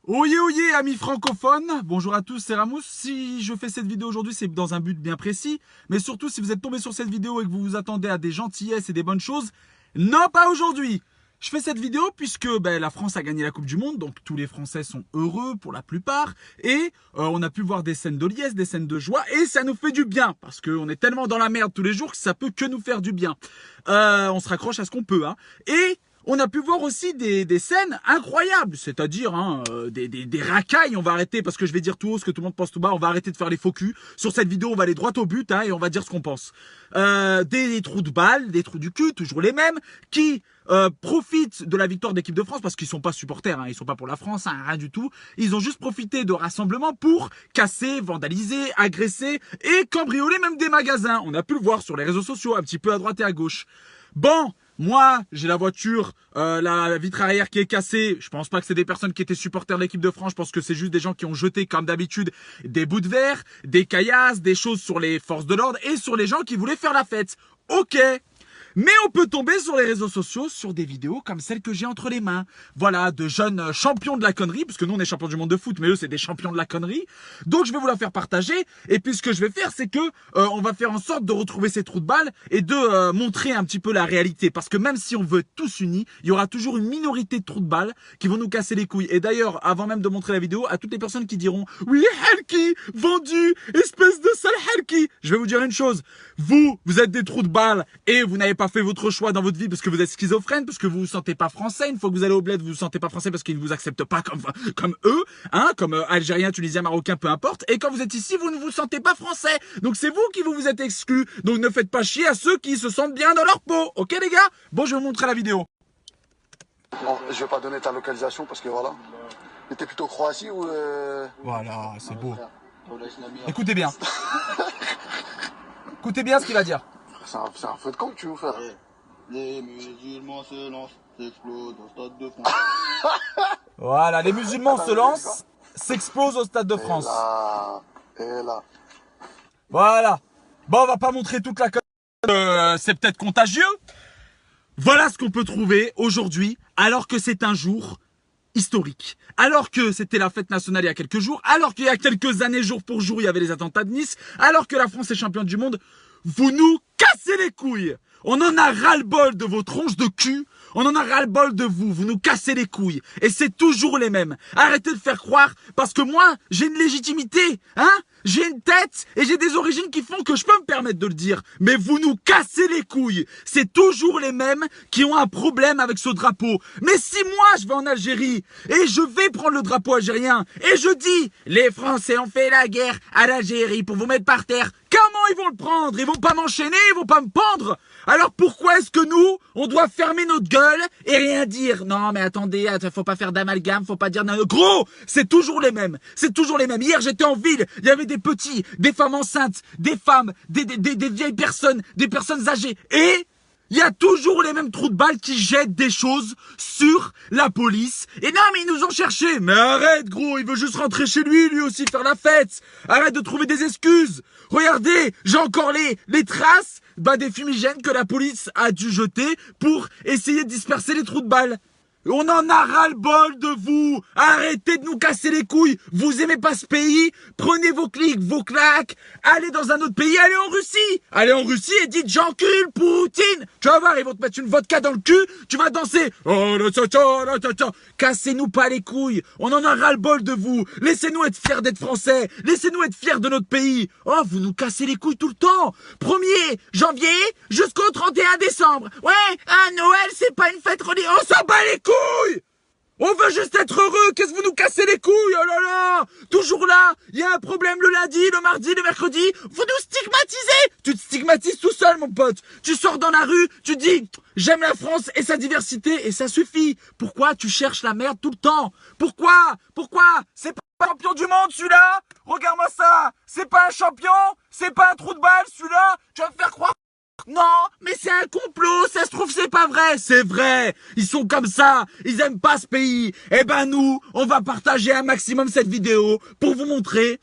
Oyez, oyez, amis francophones, bonjour à tous, c'est Ramous. Si je fais cette vidéo aujourd'hui, c'est dans un but bien précis. Mais surtout, si vous êtes tombé sur cette vidéo et que vous vous attendez à des gentillesses et des bonnes choses, non, pas aujourd'hui. Je fais cette vidéo puisque la France a gagné la Coupe du Monde, donc tous les Français sont heureux pour la plupart. Et on a pu voir des scènes de liesse, des scènes de joie, et ça nous fait du bien. Parce qu'on est tellement dans la merde tous les jours que ça peut que nous faire du bien. On se raccroche à ce qu'on peut, hein. Et on a pu voir aussi des scènes incroyables, c'est-à-dire des racailles. On va arrêter, parce que je vais dire tout haut ce que tout le monde pense tout bas, on va arrêter de faire les faux culs. Sur cette vidéo, on va aller droit au but et on va dire ce qu'on pense. Des trous de balles, des trous du cul, toujours les mêmes, qui profitent de la victoire d'équipe de France, parce qu'ils sont pas supporters, ils sont pas pour la France, rien du tout. Ils ont juste profité de rassemblements pour casser, vandaliser, agresser et cambrioler même des magasins. On a pu le voir sur les réseaux sociaux, un petit peu à droite et à gauche. Bon, moi, j'ai la voiture, la vitre arrière qui est cassée. Je pense pas que c'est des personnes qui étaient supporters de l'équipe de France. Je pense que c'est juste des gens qui ont jeté, comme d'habitude, des bouts de verre, des caillasses, des choses sur les forces de l'ordre et sur les gens qui voulaient faire la fête. Ok. Mais on peut tomber sur les réseaux sociaux sur des vidéos comme celle que j'ai entre les mains. Voilà, de jeunes champions de la connerie, parce que nous on est champions du monde de foot, mais eux c'est des champions de la connerie. Donc je vais vous la faire partager. Et puis ce que je vais faire, c'est que on va faire en sorte de retrouver ces trous de balles et de montrer un petit peu la réalité. Parce que même si on veut être tous unis, il y aura toujours une minorité de trous de balles qui vont nous casser les couilles. Et d'ailleurs, avant même de montrer la vidéo, à toutes les personnes qui diront « Oui, Helki, vendu, espèce de sale Helki !» Je vais vous dire une chose. Vous êtes des trous de balles et vous n'avez pas fait votre choix dans votre vie parce que vous êtes schizophrène, parce que vous vous sentez pas français. Une fois que vous allez au bled, vous vous sentez pas français parce qu'ils ne vous acceptent pas comme eux, comme algériens, tunisiens, marocains, peu importe. Et quand vous êtes ici, vous ne vous sentez pas français. Donc c'est vous qui vous êtes exclus. Donc ne faites pas chier à ceux qui se sentent bien dans leur peau. Ok les gars? Bon, je vais vous montrer la vidéo. Bon, je vais pas donner ta localisation parce que voilà. Mais t'es plutôt Croatie ou Voilà, c'est beau. Écoutez bien. Écoutez bien ce qu'il va dire. C'est un feu de camp que tu veux faire. Les musulmans se lancent, s'explosent au stade de France. Voilà, les musulmans se lancent, s'explosent au Stade de France. Et là. Voilà. Bon, on va pas montrer toute la connerie. C'est peut-être contagieux. Voilà ce qu'on peut trouver aujourd'hui, alors que c'est un jour historique. Alors que c'était la fête nationale il y a quelques jours, alors qu'il y a quelques années, jour pour jour, il y avait les attentats de Nice, alors que la France est championne du monde, vous nous cassez les couilles. On en a ras-le-bol de vos tronches de cul. On en a ras-le-bol de vous. Vous nous cassez les couilles. Et c'est toujours les mêmes. Arrêtez de faire croire, parce que moi, j'ai une légitimité, j'ai une tête et j'ai des origines qui font que je peux me permettre de le dire. Mais vous nous cassez les couilles. C'est toujours les mêmes qui ont un problème avec ce drapeau. Mais si moi je vais en Algérie et je vais prendre le drapeau algérien et je dis les Français ont fait la guerre à l'Algérie pour vous mettre par terre, comment ils vont le prendre? Ils vont pas m'enchaîner, ils vont pas me pendre. Alors pourquoi est-ce que nous, on doit fermer notre gueule et rien dire? Non mais attendez, faut pas faire d'amalgame, faut pas dire... Gros, c'est toujours les mêmes. C'est toujours les mêmes. Hier j'étais en ville, il y avait des petits, des femmes enceintes, des femmes, des vieilles personnes, des personnes âgées. Et il y a toujours les mêmes trous de balles qui jettent des choses sur la police. Et non, mais ils nous ont cherchés. Mais arrête, gros, il veut juste rentrer chez lui aussi, faire la fête. Arrête de trouver des excuses. Regardez, j'ai encore les traces des fumigènes que la police a dû jeter pour essayer de disperser les trous de balles. On en a ras-le-bol de vous. Arrêtez de nous casser les couilles. Vous aimez pas ce pays? Prenez vos clics, vos claques. Allez dans un autre pays. Allez en Russie. Allez en Russie et dites j'encule Poutine. Tu vas voir, ils vont te mettre une vodka dans le cul. Tu vas danser. Oh, cassez-nous pas les couilles. On en a ras-le-bol de vous. Laissez-nous être fiers d'être français. Laissez-nous être fiers de notre pays. Oh, vous nous cassez les couilles tout le temps. 1er janvier jusqu'au 31 décembre. Ouais, Noël, c'est pas une fête religieuse. On s'en bat les couilles. On veut juste être heureux. Qu'est-ce que vous nous cassez les couilles? Oh là là. Toujours là. Il y a un problème le lundi, le mardi, le mercredi. Vous nous stigmatisez. Tu te stigmatises tout seul, mon pote. Tu sors dans la rue, tu dis j'aime la France et sa diversité et ça suffit. Pourquoi tu cherches la merde tout le temps? Pourquoi c'est pas un champion du monde celui-là? Regarde-moi ça. C'est pas un champion. C'est pas un trou de balle celui-là. Tu vas me faire croire. Non, mais c'est un complot, ça se trouve c'est pas vrai. C'est vrai, ils sont comme ça, ils aiment pas ce pays. Eh ben nous, on va partager un maximum cette vidéo pour vous montrer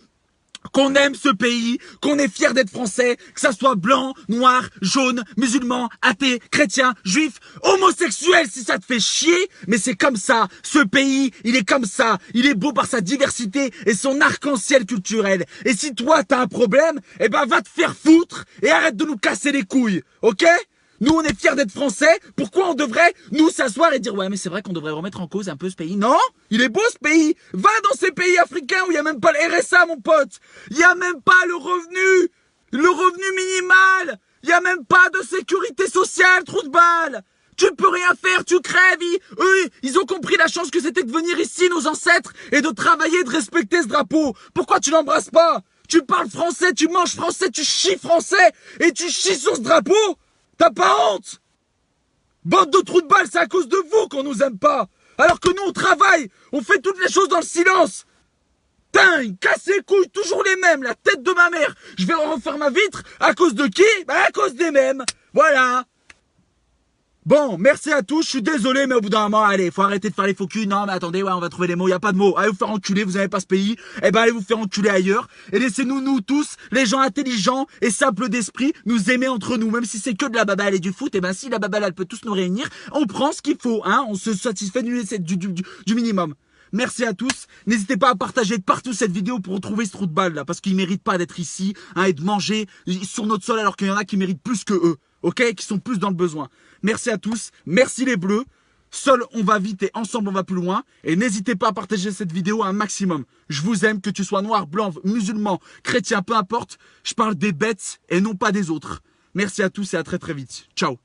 qu'on aime ce pays, qu'on est fier d'être français, que ça soit blanc, noir, jaune, musulman, athée, chrétien, juif, homosexuel si ça te fait chier, mais c'est comme ça, ce pays, il est comme ça, il est beau par sa diversité et son arc-en-ciel culturel. Et si toi t'as un problème, eh ben va te faire foutre et arrête de nous casser les couilles, ok ? Nous, on est fiers d'être français. Pourquoi on devrait nous s'asseoir et dire ouais, mais c'est vrai qu'on devrait remettre en cause un peu ce pays. Non, il est beau ce pays. Va dans ces pays africains où il y a même pas le RSA, mon pote. Il y a même pas le revenu minimal. Il y a même pas de sécurité sociale, trou de balle. Tu peux rien faire, tu crèves. Eux, ils ont compris la chance que c'était de venir ici, nos ancêtres, et de travailler, de respecter ce drapeau. Pourquoi tu l'embrasses pas? Tu parles français, tu manges français, tu chies français, et tu chies sur ce drapeau? T'as pas honte? Bande de trous de balle, c'est à cause de vous qu'on nous aime pas. Alors que nous, on travaille, on fait toutes les choses dans le silence. Putain, ils cassent les couilles, toujours les mêmes, la tête de ma mère. Je vais refaire ma vitre, à cause de qui? Bah à cause des mêmes. Voilà. Bon, merci à tous, je suis désolé, mais au bout d'un moment, allez, faut arrêter de faire les faux culs. Non, mais attendez, ouais, on va trouver les mots, y a pas de mots. Allez vous faire enculer, vous avez pas ce pays. Eh ben, allez vous faire enculer ailleurs. Et laissez-nous, nous tous, les gens intelligents et simples d'esprit, nous aimer entre nous. Même si c'est que de la baballe et du foot, eh ben, si la baballe, elle peut tous nous réunir, on prend ce qu'il faut, hein. On se satisfait du minimum. Merci à tous. N'hésitez pas à partager de partout cette vidéo pour retrouver ce trou de balle là, parce qu'ils méritent pas d'être ici, hein, et de manger sur notre sol alors qu'il y en a qui méritent plus que eux, ok, qui sont plus dans le besoin. Merci à tous, merci les bleus. Seul on va vite et ensemble on va plus loin. Et n'hésitez pas à partager cette vidéo un maximum. Je vous aime, que tu sois noir, blanc, musulman, chrétien, peu importe. Je parle des bêtes et non pas des autres. Merci à tous et à très très vite. Ciao.